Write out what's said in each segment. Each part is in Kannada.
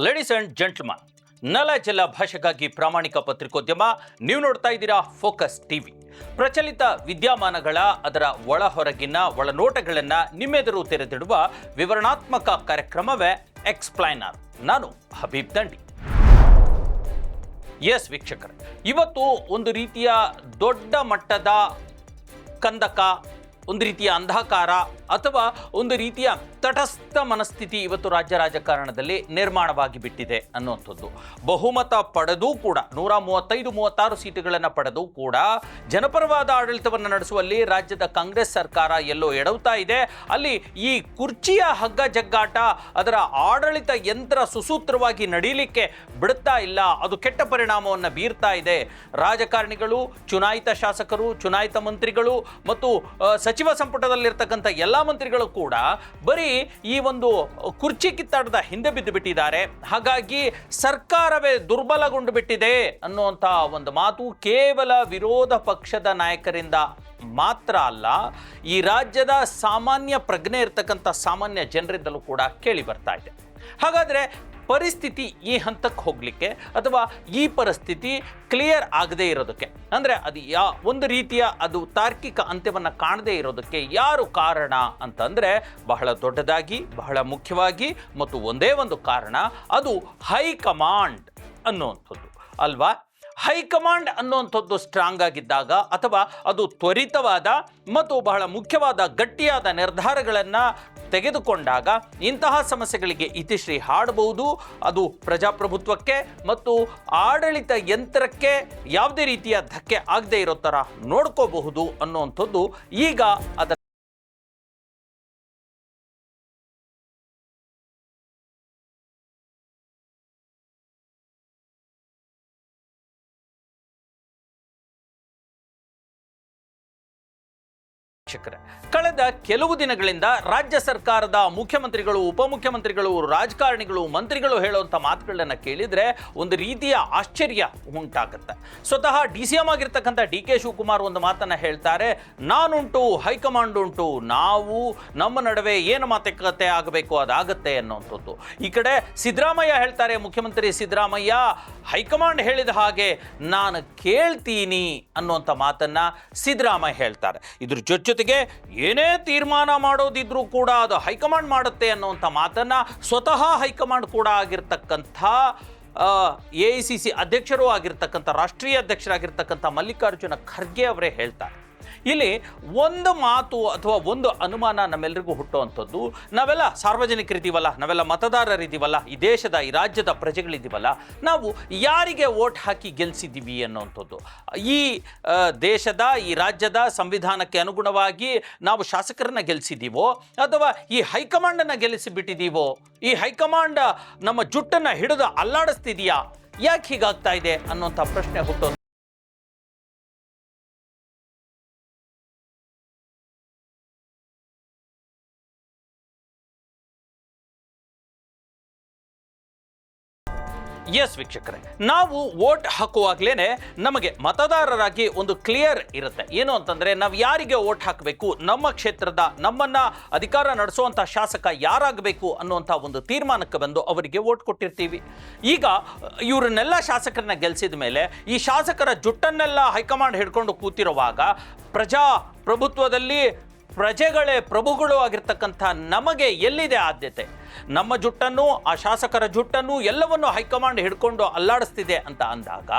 ಲೇಡೀಸ್ ಅಂಡ್ ಜೆಂಟ್ಲ್ಮನ್, ನೆಲ ಜಲ ಭಾಷೆಗಾಗಿ ಪ್ರಾಮಾಣಿಕ ಪತ್ರಿಕೋದ್ಯಮ. ನೀವು ನೋಡ್ತಾ ಇದ್ದೀರಾ ಫೋಕಸ್ ಟಿವಿ. ಪ್ರಚಲಿತ ವಿದ್ಯಮಾನಗಳ ಅದರ ಒಳ ಹೊರಗಿನ ಒಳನೋಟಗಳನ್ನು ನಿಮ್ಮೆದುರು ತೆರೆದಿಡುವ ವಿವರಣಾತ್ಮಕ ಕಾರ್ಯಕ್ರಮವೇ ಎಕ್ಸ್ಪ್ಲೈನರ್. ನಾನು ಹಬೀಬ್ ದಂಡಿ. ಎಸ್ ವೀಕ್ಷಕರೇ, ಇವತ್ತು ಒಂದು ರೀತಿಯ ದೊಡ್ಡ ಮಟ್ಟದ ಕಂದಕ, ಒಂದು ರೀತಿಯ ಅಂಧಕಾರ ಅಥವಾ ಒಂದು ರೀತಿಯ ತಟಸ್ಥ ಮನಸ್ಥಿತಿ ಇವತ್ತು ರಾಜ್ಯ ರಾಜಕಾರಣದಲ್ಲಿ ನಿರ್ಮಾಣವಾಗಿ ಬಿಟ್ಟಿದೆ ಅನ್ನುವಂಥದ್ದು. ಬಹುಮತ ಪಡೆದೂ ಕೂಡ 135-36 ಸೀಟುಗಳನ್ನು ಪಡೆದು ಕೂಡ ಜನಪರವಾದ ಆಡಳಿತವನ್ನು ನಡೆಸುವಲ್ಲಿ ರಾಜ್ಯದ ಕಾಂಗ್ರೆಸ್ ಸರ್ಕಾರ ಎಲ್ಲೋ ಎಡವ್ತಾ ಇದೆ. ಅಲ್ಲಿ ಈ ಕುರ್ಚಿಯ ಹಗ್ಗ ಜಗ್ಗಾಟ, ಅದರ ಆಡಳಿತ ಯಂತ್ರ ಸುಸೂತ್ರವಾಗಿ ನಡೀಲಿಕ್ಕೆ ಬಿಡುತ್ತಾ ಇಲ್ಲ. ಅದು ಕೆಟ್ಟ ಪರಿಣಾಮವನ್ನು ಬೀರ್ತಾ ಇದೆ. ರಾಜಕಾರಣಿಗಳು, ಚುನಾಯಿತ ಶಾಸಕರು, ಚುನಾಯಿತ ಮಂತ್ರಿಗಳು ಮತ್ತು ಸಚಿವ ಸಂಪುಟದಲ್ಲಿರ್ತಕ್ಕಂಥ ಎಲ್ಲ ಮಂತ್ರಿಗಳು ಕೂಡ ಬರೀ ಈ ಒಂದು ಕುರ್ಚಿ ಕಿತ್ತಾಟದ ಹಿಂದೆ ಬಿದ್ದು ಬಿಟ್ಟಿದ್ದಾರೆ. ಹಾಗಾಗಿ ಸರ್ಕಾರವೇ ದುರ್ಬಲಗೊಂಡು ಬಿಟ್ಟಿದೆ ಅನ್ನುವಂಥ ಒಂದು ಮಾತು ಕೇವಲ ವಿರೋಧ ಪಕ್ಷದ ನಾಯಕರಿಂದ ಮಾತ್ರ ಅಲ್ಲ, ಈ ರಾಜ್ಯದ ಸಾಮಾನ್ಯ ಪ್ರಜ್ಞೆ ಇರತಕ್ಕಂಥ ಸಾಮಾನ್ಯ ಜನರಿಂದಲೂ ಕೂಡ ಕೇಳಿ ಬರ್ತಾ ಇದೆ. ಹಾಗಾದರೆ ಪರಿಸ್ಥಿತಿ ಈ ಹಂತಕ್ಕೆ ಹೋಗಲಿಕ್ಕೆ ಅಥವಾ ಈ ಪರಿಸ್ಥಿತಿ ಕ್ಲಿಯರ್ ಆಗದೇ ಇರೋದಕ್ಕೆ, ಅಂದರೆ ಅದು ಒಂದು ರೀತಿಯ ಅದು ತಾರ್ಕಿಕ ಅಂತ್ಯವನ್ನು ಕಾಣದೇ ಇರೋದಕ್ಕೆ ಯಾರು ಕಾರಣ ಅಂತಂದರೆ ಬಹಳ ದೊಡ್ಡದಾಗಿ, ಬಹಳ ಮುಖ್ಯವಾಗಿ ಮತ್ತು ಒಂದೇ ಒಂದು ಕಾರಣ, ಅದು ಹೈಕಮಾಂಡ್ ಅನ್ನುವಂಥದ್ದು ಅಲ್ವಾ? ಹೈಕಮಾಂಡ್ ಅನ್ನುವಂಥದ್ದು ಸ್ಟ್ರಾಂಗ್ ಆಗಿದ್ದಾಗ ಅಥವಾ ಅದು ತ್ವರಿತವಾದ ಮತ್ತು ಬಹಳ ಮುಖ್ಯವಾದ ಗಟ್ಟಿಯಾದ ನಿರ್ಧಾರಗಳನ್ನು ತೆಗೆದುಕೊಂಡಾಗ ಇಂತಹ ಸಮಸ್ಯೆಗಳಿಗೆ ಇತಿಶ್ರೀ ಹಾಡಬಹುದು. ಅದು ಪ್ರಜಾಪ್ರಭುತ್ವಕ್ಕೆ ಮತ್ತು ಆಡಳಿತ ಯಂತ್ರಕ್ಕೆ ಯಾವುದೇ ರೀತಿಯ ಧಕ್ಕೆ ಆಗದೇ ಇರೋ ಥರ ನೋಡ್ಕೋಬಹುದು ಅನ್ನುವಂಥದ್ದು ಈಗ ಅದರ ಕಳೆದ ಕೆಲವು ದಿನಗಳಿಂದ ರಾಜ್ಯ ಸರ್ಕಾರದ ಮುಖ್ಯಮಂತ್ರಿಗಳು, ಉಪಮುಖ್ಯಮಂತ್ರಿಗಳು, ರಾಜಕಾರಣಿಗಳು, ಮಂತ್ರಿಗಳು ಹೇಳುವಂಥ ಮಾತುಗಳನ್ನು ಕೇಳಿದರೆ ಒಂದು ರೀತಿಯ ಆಶ್ಚರ್ಯ ಉಂಟಾಗುತ್ತೆ. ಸ್ವತಃ DCM ಆಗಿರ್ತಕ್ಕಂಥ DK ಶಿವಕುಮಾರ್ ಒಂದು ಮಾತನ್ನು ಹೇಳ್ತಾರೆ, ನಾನುಂಟು, ಹೈಕಮಾಂಡ್ ಉಂಟು, ನಾವು ನಮ್ಮ ನಡುವೆ ಏನು ಮಾತುಕತೆ ಆಗಬೇಕು ಅದಾಗತ್ತೆ ಅನ್ನುವಂಥದ್ದು. ಈ ಕಡೆ ಸಿದ್ದರಾಮಯ್ಯ ಹೇಳ್ತಾರೆ, ಮುಖ್ಯಮಂತ್ರಿ ಸಿದ್ದರಾಮಯ್ಯ, ಹೈಕಮಾಂಡ್ ಹೇಳಿದ ಹಾಗೆ ನಾನು ಕೇಳ್ತೀನಿ ಅನ್ನುವಂಥ ಮಾತನ್ನು ಸಿದ್ದರಾಮಯ್ಯ ಹೇಳ್ತಾರೆ. ಇದ್ರ ಜೊತೆಗೆ ಏನೇ ತೀರ್ಮಾನ ಮಾಡೋದಿದ್ರೂ ಕೂಡ ಅದು ಹೈಕಮಾಂಡ್ ಮಾಡುತ್ತೆ ಅನ್ನುವಂಥ ಮಾತನ್ನು ಸ್ವತಃ ಹೈಕಮಾಂಡ್ ಕೂಡ ಆಗಿರ್ತಕ್ಕಂಥ AICC ಅಧ್ಯಕ್ಷರೂ ಆಗಿರ್ತಕ್ಕಂಥ, ರಾಷ್ಟ್ರೀಯ ಅಧ್ಯಕ್ಷರಾಗಿರ್ತಕ್ಕಂಥ ಮಲ್ಲಿಕಾರ್ಜುನ ಖರ್ಗೆ ಅವರೇ ಹೇಳ್ತಾರೆ. ಇಲ್ಲಿ ಒಂದು ಮಾತು ಅಥವಾ ಒಂದು ಅನುಮಾನ ನಮ್ಮೆಲ್ಲರಿಗೂ ಹುಟ್ಟುವಂಥದ್ದು, ನಾವೆಲ್ಲ ಸಾರ್ವಜನಿಕರಿದ್ದೀವಲ್ಲ, ನಾವೆಲ್ಲ ಮತದಾರರಿದ್ದೀವಲ್ಲ, ಈ ದೇಶದ, ಈ ರಾಜ್ಯದ ಪ್ರಜೆಗಳಿದ್ದೀವಲ್ಲ, ನಾವು ಯಾರಿಗೆ ವೋಟ್ ಹಾಕಿ ಗೆಲ್ಲಿಸಿದ್ದೀವಿ ಅನ್ನುವಂಥದ್ದು. ಈ ದೇಶದ, ಈ ರಾಜ್ಯದ ಸಂವಿಧಾನಕ್ಕೆ ಅನುಗುಣವಾಗಿ ನಾವು ಶಾಸಕರನ್ನ ಗೆಲ್ಲಿಸಿದ್ದೀವೋ ಅಥವಾ ಈ ಹೈಕಮಾಂಡನ್ನು ಗೆಲ್ಲಿಸಿಬಿಟ್ಟಿದ್ದೀವೋ? ಈ ಹೈಕಮಾಂಡ್ ನಮ್ಮ ಜುಟ್ಟನ್ನು ಹಿಡಿದು ಅಲ್ಲಾಡಿಸ್ತಿದೆಯಾ? ಯಾಕೆ ಹೀಗಾಗ್ತಾ ಇದೆ ಅನ್ನುವಂಥ ಪ್ರಶ್ನೆ ಹುಟ್ಟೋ ಎಸ್ ವೀಕ್ಷಕರೇ, ನಾವು ವೋಟ್ ಹಾಕುವಾಗಲೇ ನಮಗೆ ಮತದಾರರಾಗಿ ಒಂದು ಕ್ಲಿಯರ್ ಇರುತ್ತೆ. ಏನು ಅಂತಂದರೆ ನಾವು ಯಾರಿಗೆ ವೋಟ್ ಹಾಕಬೇಕು, ನಮ್ಮ ಕ್ಷೇತ್ರದ ನಮ್ಮನ್ನು ಅಧಿಕಾರ ನಡೆಸುವಂಥ ಶಾಸಕ ಯಾರಾಗಬೇಕು ಅನ್ನುವಂಥ ಒಂದು ತೀರ್ಮಾನಕ್ಕೆ ಬಂದು ಅವರಿಗೆ ವೋಟ್ ಕೊಟ್ಟಿರ್ತೀವಿ. ಈಗ ಇವರನ್ನೆಲ್ಲ ಶಾಸಕರನ್ನ ಗೆಲ್ಲಿಸಿದ ಮೇಲೆ ಈ ಶಾಸಕರ ಜುಟ್ಟನ್ನೆಲ್ಲ ಹೈಕಮಾಂಡ್ ಹಿಡ್ಕೊಂಡು ಕೂತಿರುವಾಗ ಪ್ರಜಾಪ್ರಭುತ್ವದಲ್ಲಿ ಪ್ರಜೆಗಳೇ ಪ್ರಭುಗಳು ಆಗಿರ್ತಕ್ಕಂಥ ನಮಗೆ ಎಲ್ಲಿದೆ ಆದ್ಯತೆ? ನಮ್ಮ ಜುಟ್ಟನ್ನು, ಆ ಶಾಸಕರ ಜುಟ್ಟನ್ನು ಎಲ್ಲವನ್ನು ಹೈಕಮಾಂಡ್ ಹಿಡ್ಕೊಂಡು ಅಲ್ಲಾಡಿಸ್ತಿದೆ ಅಂತ ಅಂದಾಗ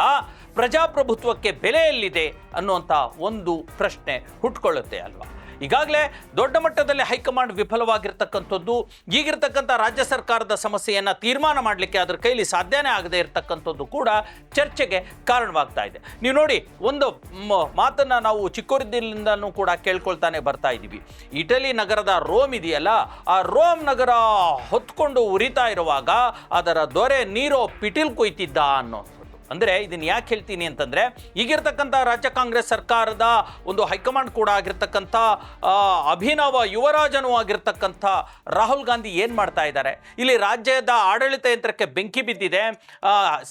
ಪ್ರಜಾಪ್ರಭುತ್ವಕ್ಕೆ ಬೆಲೆ ಎಲ್ಲಿದೆ ಅನ್ನುವಂಥ ಒಂದು ಪ್ರಶ್ನೆ ಹುಟ್ಕೊಳ್ಳುತ್ತೆ ಅಲ್ವಾ? ಈಗಾಗಲೇ ದೊಡ್ಡ ಮಟ್ಟದಲ್ಲಿ ಹೈಕಮಾಂಡ್ ವಿಫಲವಾಗಿರ್ತಕ್ಕಂಥದ್ದು, ಈಗಿರ್ತಕ್ಕಂಥ ರಾಜ್ಯ ಸರ್ಕಾರದ ಸಮಸ್ಯೆಯನ್ನು ತೀರ್ಮಾನ ಮಾಡಲಿಕ್ಕೆ ಅದರ ಕೈಲಿ ಸಾಧ್ಯನೇ ಆಗದೇ ಇರತಕ್ಕಂಥದ್ದು ಕೂಡ ಚರ್ಚೆಗೆ ಕಾರಣವಾಗ್ತಾ ಇದೆ. ನೀವು ನೋಡಿ, ಒಂದು ಮಾತನ್ನು ನಾವು ಚಿಕ್ಕೋರಿದ್ದಿಂದನೂ ಕೂಡ ಕೇಳ್ಕೊಳ್ತಾನೆ ಬರ್ತಾ ಇದ್ದೀವಿ. ಇಟಲಿ ನಗರದ ರೋಮ್ ಇದೆಯಲ್ಲ, ಆ ರೋಮ್ ನಗರ ಹೊತ್ಕೊಂಡು ಉರಿತಾ ಇರುವಾಗ ಅದರ ದೊರೆ ನೀರೋ ಪಿಟೀಲ್ ಕುಯ್ತಿದ್ದ ಅನ್ನೋದು. ಅಂದರೆ ಇದನ್ನು ಯಾಕೆ ಹೇಳ್ತೀನಿ ಅಂತಂದರೆ, ಈಗಿರ್ತಕ್ಕಂಥ ರಾಜ್ಯ ಕಾಂಗ್ರೆಸ್ ಸರ್ಕಾರದ ಒಂದು ಹೈಕಮಾಂಡ್ ಕೂಡ ಆಗಿರ್ತಕ್ಕಂಥ ಅಭಿನವ ಯುವರಾಜನೂ ಆಗಿರ್ತಕ್ಕಂಥ ರಾಹುಲ್ ಗಾಂಧಿ ಏನು ಮಾಡ್ತಾ ಇದ್ದಾರೆ, ಇಲ್ಲಿ ರಾಜ್ಯದ ಆಡಳಿತ ಯಂತ್ರಕ್ಕೆ ಬೆಂಕಿ ಬಿದ್ದಿದೆ.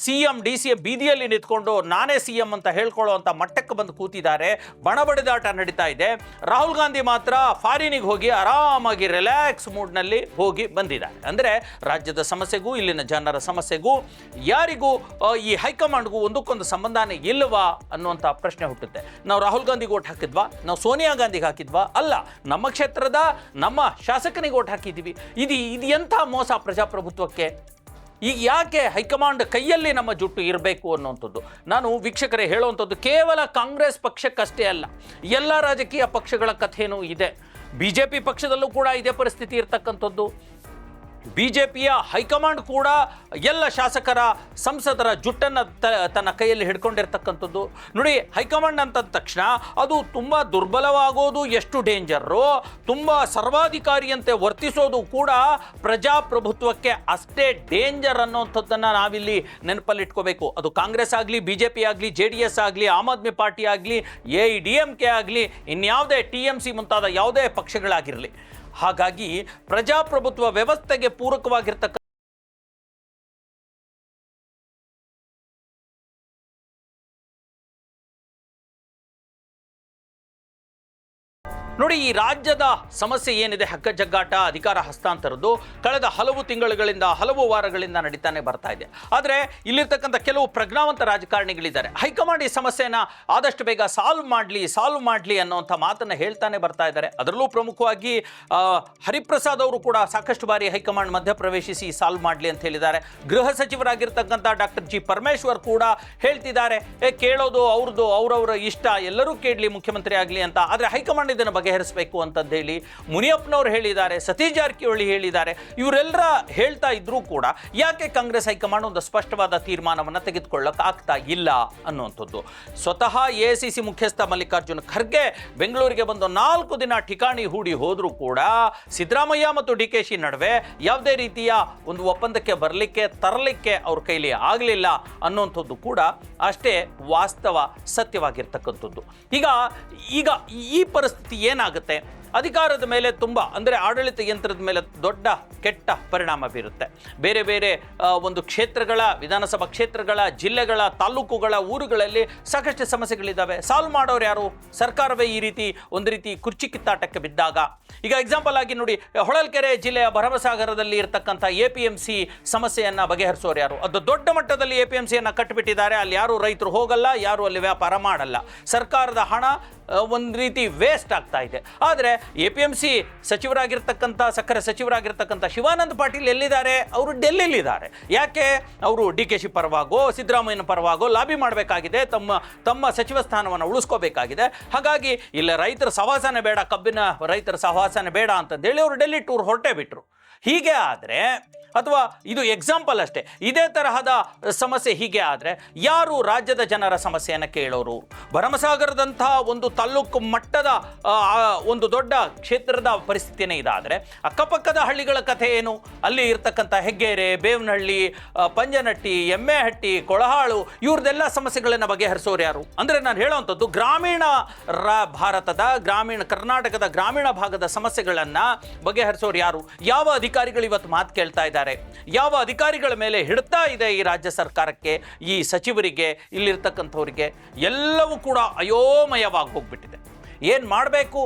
CM DC ಬೀದಿಯಲ್ಲಿ ನಿಂತ್ಕೊಂಡು ನಾನೇ CM ಅಂತ ಹೇಳ್ಕೊಳ್ಳುವಂಥ ಮಟ್ಟಕ್ಕೆ ಬಂದು ಕೂತಿದ್ದಾರೆ. ಬಣಬಡಿದಾಟ ನಡೀತಾ ಇದೆ. ರಾಹುಲ್ ಗಾಂಧಿ ಮಾತ್ರ ಫಾರಿನಿಗೆ ಹೋಗಿ ಆರಾಮಾಗಿ ರಿಲ್ಯಾಕ್ಸ್ ಮೂಡ್ನಲ್ಲಿ ಹೋಗಿ ಬಂದಿದ್ದಾರೆ. ಅಂದರೆ ರಾಜ್ಯದ ಸಮಸ್ಯೆಗೂ ಇಲ್ಲಿನ ಜನರ ಸಮಸ್ಯೆಗೂ ಯಾರಿಗೂ ಈ ಹೈಕಮಾಂಡ್ಗೂ ಒಂದಕ್ಕೊಂದು ಸಂಬಂಧನೇ ಇಲ್ಲವಾ ಅನ್ನುವಂಥ ಪ್ರಶ್ನೆ ಹುಟ್ಟುತ್ತೆ. ನಾವು ರಾಹುಲ್ ಗಾಂಧಿಗೆ ಓಟ್ ಹಾಕಿದ್ವಾ, ನಾವು ಸೋನಿಯಾ ಗಾಂಧಿಗೆ ಹಾಕಿದ್ವಾ? ಅಲ್ಲ, ನಮ್ಮ ಕ್ಷೇತ್ರದ ನಮ್ಮ ಶಾಸಕನಿಗೆ ಓಟ್ ಹಾಕಿದ್ದೀವಿ. ಇದು ಎಂಥ ಮೋಸ ಪ್ರಜಾಪ್ರಭುತ್ವಕ್ಕೆ? ಈಗ ಯಾಕೆ ಹೈಕಮಾಂಡ್ ಕೈಯಲ್ಲಿ ನಮ್ಮ ಜುಟ್ಟು ಇರಬೇಕು ಅನ್ನುವಂಥದ್ದು ನಾನು ವೀಕ್ಷಕರೇ ಹೇಳುವಂಥದ್ದು ಕೇವಲ ಕಾಂಗ್ರೆಸ್ ಪಕ್ಷಕ್ಕಷ್ಟೇ ಅಲ್ಲ, ಎಲ್ಲ ರಾಜಕೀಯ ಪಕ್ಷಗಳ ಕಥೆಯೂ ಇದೆ. BJP ಪಕ್ಷದಲ್ಲೂ ಕೂಡ ಇದೇ ಪರಿಸ್ಥಿತಿ ಇರ್ತಕ್ಕಂಥದ್ದು. BJPಯ ಹೈಕಮಾಂಡ್ ಕೂಡ ಎಲ್ಲ ಶಾಸಕರ ಸಂಸದರ ಜುಟ್ಟನ್ನು ತನ್ನ ಕೈಯಲ್ಲಿ ಹಿಡ್ಕೊಂಡಿರ್ತಕ್ಕಂಥದ್ದು. ನೋಡಿ, ಹೈಕಮಾಂಡ್ ಅಂತ ತಕ್ಷಣ ಅದು ತುಂಬ ದುರ್ಬಲವಾಗೋದು ಎಷ್ಟು ಡೇಂಜರು, ತುಂಬ ಸರ್ವಾಧಿಕಾರಿಯಂತೆ ವರ್ತಿಸೋದು ಕೂಡ ಪ್ರಜಾಪ್ರಭುತ್ವಕ್ಕೆ ಅಷ್ಟೇ ಡೇಂಜರ್ ಅನ್ನೋಂಥದ್ದನ್ನು ನಾವಿಲ್ಲಿ ನೆನಪಲ್ಲಿಟ್ಕೋಬೇಕು. ಅದು ಕಾಂಗ್ರೆಸ್ ಆಗಲಿ, BJP ಆಗಲಿ, JDS ಆಗಲಿ, ಆಮ್ ಆದ್ಮಿ ಪಾರ್ಟಿ ಆಗಲಿ, AIDMK ಆಗಲಿ, ಇನ್ಯಾವುದೇ TMC ಮುಂತಾದ ಯಾವುದೇ ಪಕ್ಷಗಳಾಗಿರಲಿ. ಹಾಗಾಗಿ ಪ್ರಜಾಪ್ರಭುತ್ವ ವ್ಯವಸ್ಥೆಗೆ ಪೂರಕವಾಗಿರ್ತಕ್ಕ ನೋಡಿ, ಈ ರಾಜ್ಯದ ಸಮಸ್ಯೆ ಏನಿದೆ, ಹಗ್ಗ ಜಗ್ಗಾಟ, ಅಧಿಕಾರ ಹಸ್ತಾಂತರದ್ದು ಕಳೆದ ಹಲವು ತಿಂಗಳುಗಳಿಂದ, ಹಲವು ವಾರಗಳಿಂದ ನಡೀತಾನೆ ಬರ್ತಾ ಇದೆ. ಆದರೆ ಇಲ್ಲಿರ್ತಕ್ಕಂಥ ಕೆಲವು ಪ್ರಜ್ಞಾವಂತ ರಾಜಕಾರಣಿಗಳಿದ್ದಾರೆ. ಹೈಕಮಾಂಡ್ ಈ ಸಮಸ್ಯೆನ ಆದಷ್ಟು ಬೇಗ ಸಾಲ್ವ್ ಮಾಡಲಿ ಅನ್ನೋಂಥ ಮಾತನ್ನು ಹೇಳ್ತಾನೆ ಬರ್ತಾ ಇದ್ದಾರೆ. ಅದರಲ್ಲೂ ಪ್ರಮುಖವಾಗಿ ಹರಿಪ್ರಸಾದ್ ಅವರು ಕೂಡ ಸಾಕಷ್ಟು ಬಾರಿ ಹೈಕಮಾಂಡ್ ಮಧ್ಯಪ್ರವೇಶಿಸಿ ಸಾಲ್ವ್ ಮಾಡಲಿ ಅಂತ ಹೇಳಿದ್ದಾರೆ. ಗೃಹ ಸಚಿವರಾಗಿರ್ತಕ್ಕಂಥ ಡಾಕ್ಟರ್ G. ಪರಮೇಶ್ವರ್ ಕೂಡ ಹೇಳ್ತಿದ್ದಾರೆ, ಕೇಳೋದು ಅವ್ರವ್ರ ಇಷ್ಟ, ಎಲ್ಲರೂ ಕೇಳಲಿ, ಮುಖ್ಯಮಂತ್ರಿ ಆಗಲಿ ಅಂತ. ಆದರೆ ಹೈಕಮಾಂಡ್ ಇದನ್ನು ಬಗೆಹರಿಸಬೇಕು ಅಂತಂದೇಳಿ ಮುನಿಯಪ್ಪನವರು ಹೇಳಿದ್ದಾರೆ, ಸತೀಶ್ ಜಾರಕಿಹೊಳಿ ಹೇಳಿದ್ದಾರೆ. ಇವರೆಲ್ಲರ ಹೇಳ್ತಾ ಇದ್ರೂ ಕೂಡ ಯಾಕೆ ಕಾಂಗ್ರೆಸ್ ಹೈಕಮಾಂಡ್ ಒಂದು ಸ್ಪಷ್ಟವಾದ ತೀರ್ಮಾನವನ್ನು ತೆಗೆದುಕೊಳ್ಳಕ್ಕೆ ಆಗ್ತಾ ಇಲ್ಲ ಅನ್ನುವಂಥದ್ದು. ಸ್ವತಃ AICC ಮುಖ್ಯಸ್ಥ ಮಲ್ಲಿಕಾರ್ಜುನ ಖರ್ಗೆ ಬೆಂಗಳೂರಿಗೆ ಬಂದು 4 ದಿನ ಠಿಕಾಣಿ ಹೂಡಿ ಹೋದರೂ ಕೂಡ ಸಿದ್ದರಾಮಯ್ಯ ಮತ್ತು DKಶಿ ನಡುವೆ ಯಾವುದೇ ರೀತಿಯ ಒಂದು ಒಪ್ಪಂದಕ್ಕೆ ತರಲಿಕ್ಕೆ ಅವ್ರ ಕೈಲಿ ಆಗಲಿಲ್ಲ ಅನ್ನುವಂಥದ್ದು ಕೂಡ ಅಷ್ಟೇ ವಾಸ್ತವ, ಸತ್ಯವಾಗಿರ್ತಕ್ಕಂಥದ್ದು. ಈಗ ಈ ಪರಿಸ್ಥಿತಿ ಏನಾಗುತ್ತೆ, ಅಧಿಕಾರದ ಮೇಲೆ ತುಂಬ, ಅಂದರೆ ಆಡಳಿತ ಯಂತ್ರದ ಮೇಲೆ ದೊಡ್ಡ ಕೆಟ್ಟ ಪರಿಣಾಮ ಬೀರುತ್ತೆ. ಬೇರೆ ಬೇರೆ ಒಂದು ಕ್ಷೇತ್ರಗಳ, ವಿಧಾನಸಭಾ ಕ್ಷೇತ್ರಗಳ, ಜಿಲ್ಲೆಗಳ, ತಾಲೂಕುಗಳ, ಊರುಗಳಲ್ಲಿ ಸಾಕಷ್ಟು ಸಮಸ್ಯೆಗಳಿದ್ದಾವೆ. ಸಾಲ್ವ್ ಮಾಡೋರು ಯಾರು? ಸರ್ಕಾರವೇ ಈ ರೀತಿ ಒಂದು ರೀತಿ ಕುರ್ಚಿ ಕಿತ್ತಾಟಕ್ಕೆ ಬಿದ್ದಾಗ. ಈಗ ಎಕ್ಸಾಂಪಲ್ ಆಗಿ ನೋಡಿ, ಹೊಳಲ್ಕೆರೆ ಜಿಲ್ಲೆಯ ಭರಮಸಾಗರದಲ್ಲಿ ಇರತಕ್ಕಂಥ APMC ಸಮಸ್ಯೆಯನ್ನು ಬಗೆಹರಿಸೋರು ಯಾರು? ಅದು ದೊಡ್ಡ ಮಟ್ಟದಲ್ಲಿ APMCಯನ್ನು ಕಟ್ಟಿಬಿಟ್ಟಿದ್ದಾರೆ. ಅಲ್ಲಿ ಯಾರು ರೈತರು ಹೋಗಲ್ಲ, ಯಾರು ಅಲ್ಲಿ ವ್ಯಾಪಾರ ಮಾಡಲ್ಲ. ಸರ್ಕಾರದ ಹಣ ಒಂದು ರೀತಿ ವೇಸ್ಟ್ ಆಗ್ತಾ ಇದೆ. ಆದರೆ APMC ಸಚಿವರಾಗಿರ್ತಕ್ಕಂಥ, ಸಕ್ಕರೆ ಸಚಿವರಾಗಿರ್ತಕ್ಕಂಥ ಶಿವಾನಂದ ಪಾಟೀಲ್ ಎಲ್ಲಿದ್ದಾರೆ? ಅವರು ಡೆಲ್ಲಿಲಿದ್ದಾರೆ. ಯಾಕೆ? ಅವರು DKಶಿ ಪರವಾಗೋ ಸಿದ್ದರಾಮಯ್ಯನ ಪರವಾಗೋ ಲಾಬಿ ಮಾಡಬೇಕಾಗಿದೆ, ತಮ್ಮ ಸಚಿವ ಸ್ಥಾನವನ್ನು ಉಳಿಸ್ಕೋಬೇಕಾಗಿದೆ. ಹಾಗಾಗಿ ಇಲ್ಲ, ರೈತರ ಸಹವಾಸನೆ ಬೇಡ, ಕಬ್ಬಿನ ರೈತರ ಸಹವಾಸನೆ ಬೇಡ ಅಂತಂದೇಳಿ ಅವರು ಡೆಲ್ಲಿ ಟೂರ್ ಹೊರಟೇ ಬಿಟ್ರು. ಹೀಗೆ ಆದರೆ, ಅಥವಾ ಇದು ಎಕ್ಸಾಂಪಲ್ ಅಷ್ಟೇ, ಇದೇ ತರಹದ ಸಮಸ್ಯೆ ಹೀಗೆ ಆದರೆ ಯಾರು ರಾಜ್ಯದ ಜನರ ಸಮಸ್ಯೆಯನ್ನು ಕೇಳೋರು? ಭರಮಸಾಗರದಂಥ ಒಂದು ತಾಲ್ಲೂಕು ಮಟ್ಟದ ಒಂದು ದೊಡ್ಡ ಕ್ಷೇತ್ರದ ಪರಿಸ್ಥಿತಿನೇ ಇದಾದರೆ ಅಕ್ಕಪಕ್ಕದ ಹಳ್ಳಿಗಳ ಕಥೆ ಏನು? ಅಲ್ಲಿ ಇರ್ತಕ್ಕಂಥ ಹೆಗ್ಗೇರೆ, ಬೇವನಹಳ್ಳಿ, ಪಂಜನಟ್ಟಿ, ಎಮ್ಮೆಹಟ್ಟಿ, ಕೊಳಹಾಳು, ಇವ್ರದ್ದೆಲ್ಲ ಸಮಸ್ಯೆಗಳನ್ನು ಬಗೆಹರಿಸೋರು ಯಾರು? ಅಂದರೆ ನಾನು ಹೇಳುವಂಥದ್ದು ಗ್ರಾಮೀಣ ಭಾರತದ, ಕರ್ನಾಟಕದ ಗ್ರಾಮೀಣ ಭಾಗದ ಸಮಸ್ಯೆಗಳನ್ನು ಬಗೆಹರಿಸೋರು ಯಾರು? ಯಾವ ಅಧಿಕಾರಿಗಳು ಇವತ್ತು ಮಾತು ಕೇಳ್ತಾ ಇದ್ದಾರೆ? ಯಾವ ಅಧಿಕಾರಿಗಳ ಮೇಲೆ ಹಿಡ್ತಾ ಇದೆ ಈ ರಾಜ್ಯ ಸರ್ಕಾರಕ್ಕೆ, ಈ ಸಚಿವರಿಗೆ, ಇಲ್ಲಿರ್ತಕ್ಕಂಥವರಿಗೆ? ಎಲ್ಲವೂ ಕೂಡ ಅಯೋಮಯವಾಗಿ ಹೋಗ್ಬಿಟ್ಟಿದೆ. ಏನು ಮಾಡಬೇಕು?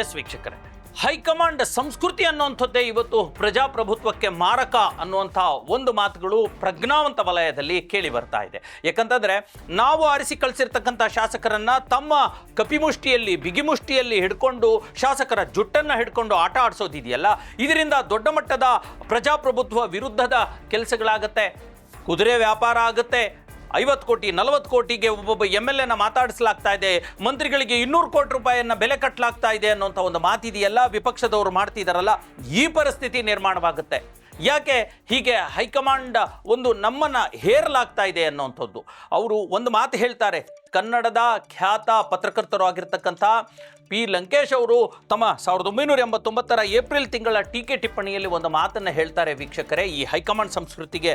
ಎಸ್ ವೀಕ್ಷಕರೇ, ಹೈಕಮಾಂಡ್ ಸಂಸ್ಕೃತಿ ಅನ್ನುವಂಥದ್ದೇ ಇವತ್ತು ಪ್ರಜಾಪ್ರಭುತ್ವಕ್ಕೆ ಮಾರಕ ಅನ್ನುವಂಥ ಒಂದು ಮಾತುಗಳು ಪ್ರಜ್ಞಾವಂತ ವಲಯದಲ್ಲಿ ಕೇಳಿ ಬರ್ತಾ ಇದೆ. ಯಾಕಂತಂದರೆ ನಾವು ಆರಿಸಿ ಕಳಿಸಿರ್ತಕ್ಕಂಥ ಶಾಸಕರನ್ನು ತಮ್ಮ ಕಪಿಮುಷ್ಟಿಯಲ್ಲಿ, ಬಿಗಿಮುಷ್ಟಿಯಲ್ಲಿ ಹಿಡ್ಕೊಂಡು, ಶಾಸಕರ ಜುಟ್ಟನ್ನು ಹಿಡ್ಕೊಂಡು ಆಟ ಆಡಿಸೋದಿದೆಯಲ್ಲ, ಇದರಿಂದ ದೊಡ್ಡ ಮಟ್ಟದ ಪ್ರಜಾಪ್ರಭುತ್ವ ವಿರುದ್ಧದ ಕೆಲಸಗಳಾಗತ್ತೆ. ಕುದುರೆ ವ್ಯಾಪಾರ ಆಗುತ್ತೆ. 50 ಕೋಟಿ 40 ಕೋಟಿಗೆ ಒಬ್ಬೊಬ್ಬ MLAನ ಮಾತಾಡಿಸಲಾಗ್ತಾ ಇದೆ, ಮಂತ್ರಿಗಳಿಗೆ 200 ಕೋಟಿ ರೂಪಾಯಿಯನ್ನು ಬೆಲೆ ಕಟ್ಟಲಾಗ್ತಾ ಇದೆ ಅನ್ನೋಂಥ ಒಂದು ಮಾತಿದೆಯಲ್ಲ, ವಿಪಕ್ಷದವರು ಮಾಡ್ತಿದ್ದಾರಲ್ಲ, ಈ ಪರಿಸ್ಥಿತಿ ನಿರ್ಮಾಣವಾಗುತ್ತೆ. ಯಾಕೆ ಹೀಗೆ ಹೈಕಮಾಂಡ್ ಒಂದು ನಮ್ಮನ್ನು ಹೇರಲಾಗ್ತಾ ಇದೆ ಅನ್ನೋಂಥದ್ದು. ಅವರು ಒಂದು ಮಾತು ಹೇಳ್ತಾರೆ. ಕನ್ನಡದ ಖ್ಯಾತ ಪತ್ರಕರ್ತರು ಆಗಿರ್ತಕ್ಕಂಥ ಪಿ ಲಂಕೇಶ್ ಅವರು ತಮ್ಮ 1989 ಏಪ್ರಿಲ್ ತಿಂಗಳ ಟೀಕೆ ಟಿಪ್ಪಣಿಯಲ್ಲಿ ಒಂದು ಮಾತನ್ನು ಹೇಳ್ತಾರೆ ವೀಕ್ಷಕರೇ, ಈ ಹೈಕಮಾಂಡ್ ಸಂಸ್ಕೃತಿಗೆ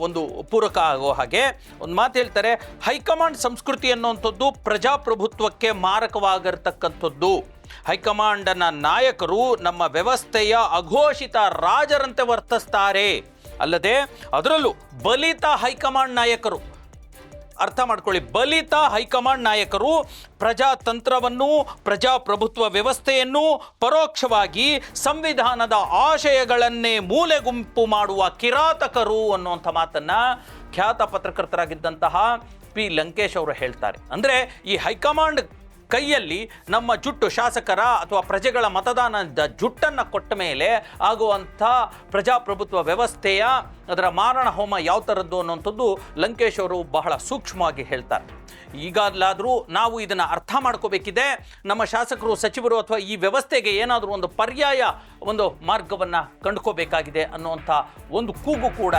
ಒಂದು ಪೂರಕ ಆಗೋ ಹಾಗೆ ಒಂದು ಮಾತು ಹೇಳ್ತಾರೆ. ಹೈಕಮಾಂಡ್ ಸಂಸ್ಕೃತಿ ಅನ್ನುವಂಥದ್ದು ಪ್ರಜಾಪ್ರಭುತ್ವಕ್ಕೆ ಮಾರಕವಾಗಿರ್ತಕ್ಕಂಥದ್ದು. ಹೈಕಮಾಂಡನ ನಾಯಕರು ನಮ್ಮ ವ್ಯವಸ್ಥೆಯ ಅಘೋಷಿತ ರಾಜರಂತೆ ವರ್ತಿಸ್ತಾರೆ. ಅಲ್ಲದೆ ಅದರಲ್ಲೂ ಬಲಿತ ಹೈಕಮಾಂಡ್ ನಾಯಕರು, ಅರ್ಥ ಮಾಡ್ಕೊಳ್ಳಿ, ಬಲಿತ ಹೈಕಮಾಂಡ್ ನಾಯಕರು ಪ್ರಜಾತಂತ್ರವನ್ನು, ಪ್ರಜಾಪ್ರಭುತ್ವ ವ್ಯವಸ್ಥೆಯನ್ನು ಪರೋಕ್ಷವಾಗಿ ಸಂವಿಧಾನದ ಆಶಯಗಳನ್ನೇ ಮೂಲೆಗುಂಪು ಮಾಡುವ ಕಿರಾತಕರು ಅನ್ನುವಂಥ ಮಾತನ್ನು ಖ್ಯಾತ ಪತ್ರಕರ್ತರಾಗಿದ್ದಂತಹ ಪಿ ಲಂಕೇಶ್ ಅವರು ಹೇಳ್ತಾರೆ. ಅಂದರೆ ಈ ಹೈಕಮಾಂಡ್ ಕೈಯಲ್ಲಿ ನಮ್ಮ ಜುಟ್ಟು, ಶಾಸಕರ ಅಥವಾ ಪ್ರಜೆಗಳ ಮತದಾನದ ಜುಟ್ಟನ್ನು ಕೊಟ್ಟ ಮೇಲೆ ಆಗುವಂಥ ಪ್ರಜಾಪ್ರಭುತ್ವ ವ್ಯವಸ್ಥೆಯ ಅದರ ಮಾರಣ ಹೋಮ ಯಾವ ಥರದ್ದು ಅನ್ನೋಂಥದ್ದು ಲಂಕೇಶ್ ಅವರು ಬಹಳ ಸೂಕ್ಷ್ಮವಾಗಿ ಹೇಳ್ತಾರೆ. ಈಗಲಾದರೂ ನಾವು ಇದನ್ನು ಅರ್ಥ ಮಾಡ್ಕೋಬೇಕಿದೆ. ನಮ್ಮ ಶಾಸಕರು, ಸಚಿವರು ಅಥವಾ ಈ ವ್ಯವಸ್ಥೆಗೆ ಏನಾದರೂ ಒಂದು ಪರ್ಯಾಯ ಒಂದು ಮಾರ್ಗವನ್ನು ಕಂಡುಕೋಬೇಕಾಗಿದೆ ಅನ್ನುವಂಥ ಒಂದು ಕೂಗು ಕೂಡ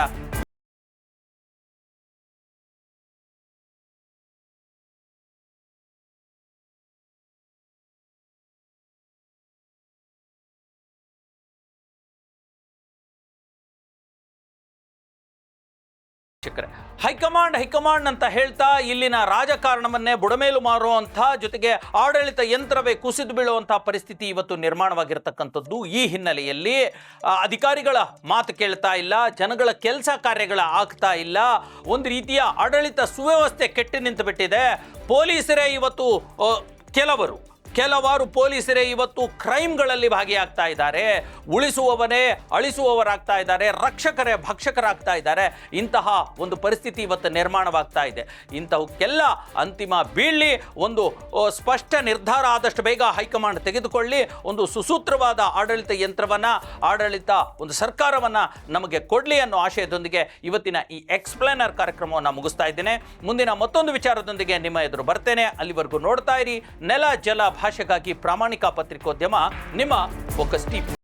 ಹೈಕಮಾಂಡ್ ಅಂತ ಹೇಳ್ತಾ ಇಲ್ಲಿನ ರಾಜಕಾರಣವನ್ನೇ ಬುಡಮೇಲು ಮಾರುವಂಥ, ಜೊತೆಗೆ ಆಡಳಿತ ಯಂತ್ರವೇ ಕುಸಿದು ಬೀಳುವಂಥ ಪರಿಸ್ಥಿತಿ ಇವತ್ತು ನಿರ್ಮಾಣವಾಗಿರ್ತಕ್ಕಂಥದ್ದು. ಈ ಹಿನ್ನೆಲೆಯಲ್ಲಿ ಅಧಿಕಾರಿಗಳ ಮಾತು ಕೇಳ್ತಾ ಇಲ್ಲ, ಜನಗಳ ಕೆಲಸ ಕಾರ್ಯಗಳ ಆಗ್ತಾ ಇಲ್ಲ, ಒಂದು ರೀತಿಯ ಆಡಳಿತ ಸುವ್ಯವಸ್ಥೆ ಕೆಟ್ಟು ನಿಂತು ಬಿಟ್ಟಿದೆ. ಪೊಲೀಸರೇ ಇವತ್ತು ಕೆಲವಾರು ಪೊಲೀಸರೇ ಇವತ್ತು ಕ್ರೈಮ್ಗಳಲ್ಲಿ ಭಾಗಿಯಾಗ್ತಾ ಇದ್ದಾರೆ. ಉಳಿಸುವವನೇ ಅಳಿಸುವವರಾಗ್ತಾ ಇದ್ದಾರೆ, ರಕ್ಷಕರೇ ಭಕ್ಷಕರಾಗ್ತಾ ಇದ್ದಾರೆ. ಇಂತಹ ಒಂದು ಪರಿಸ್ಥಿತಿ ಇವತ್ತು ನಿರ್ಮಾಣವಾಗ್ತಾ ಇದೆ. ಇಂತಹಕ್ಕೆಲ್ಲ ಅಂತಿಮ ಬೀಳಿ ಒಂದು ಸ್ಪಷ್ಟ ನಿರ್ಧಾರ ಆದಷ್ಟು ಬೇಗ ಹೈಕಮಾಂಡ್ ತೆಗೆದುಕೊಳ್ಳಿ, ಒಂದು ಸುಸೂತ್ರವಾದ ಆಡಳಿತ ಯಂತ್ರವನ್ನು, ಆಡಳಿತ ಒಂದು ಸರ್ಕಾರವನ್ನು ನಮಗೆ ಕೊಡಲಿ ಅನ್ನೋ ಆಶಯದೊಂದಿಗೆ ಇವತ್ತಿನ ಈ ಎಕ್ಸ್ಪ್ಲೇನರ್ ಕಾರ್ಯಕ್ರಮವನ್ನು ಮುಗಿಸ್ತಾ ಇದ್ದೇನೆ. ಮುಂದಿನ ಮತ್ತೊಂದು ವಿಚಾರದೊಂದಿಗೆ ನಿಮ್ಮ ಎದುರು ಬರ್ತೇನೆ. ಅಲ್ಲಿವರೆಗೂ ನೋಡ್ತಾ ಇರಿ ನೆಲ ಜಲ ಭಾಷೆಗಾಗಿ ಪ್ರಾಮಾಣಿಕ ಪತ್ರಿಕೋದ್ಯಮ, ನಿಮ್ಮ ಫೋಕಸ್ ಟಿವಿ.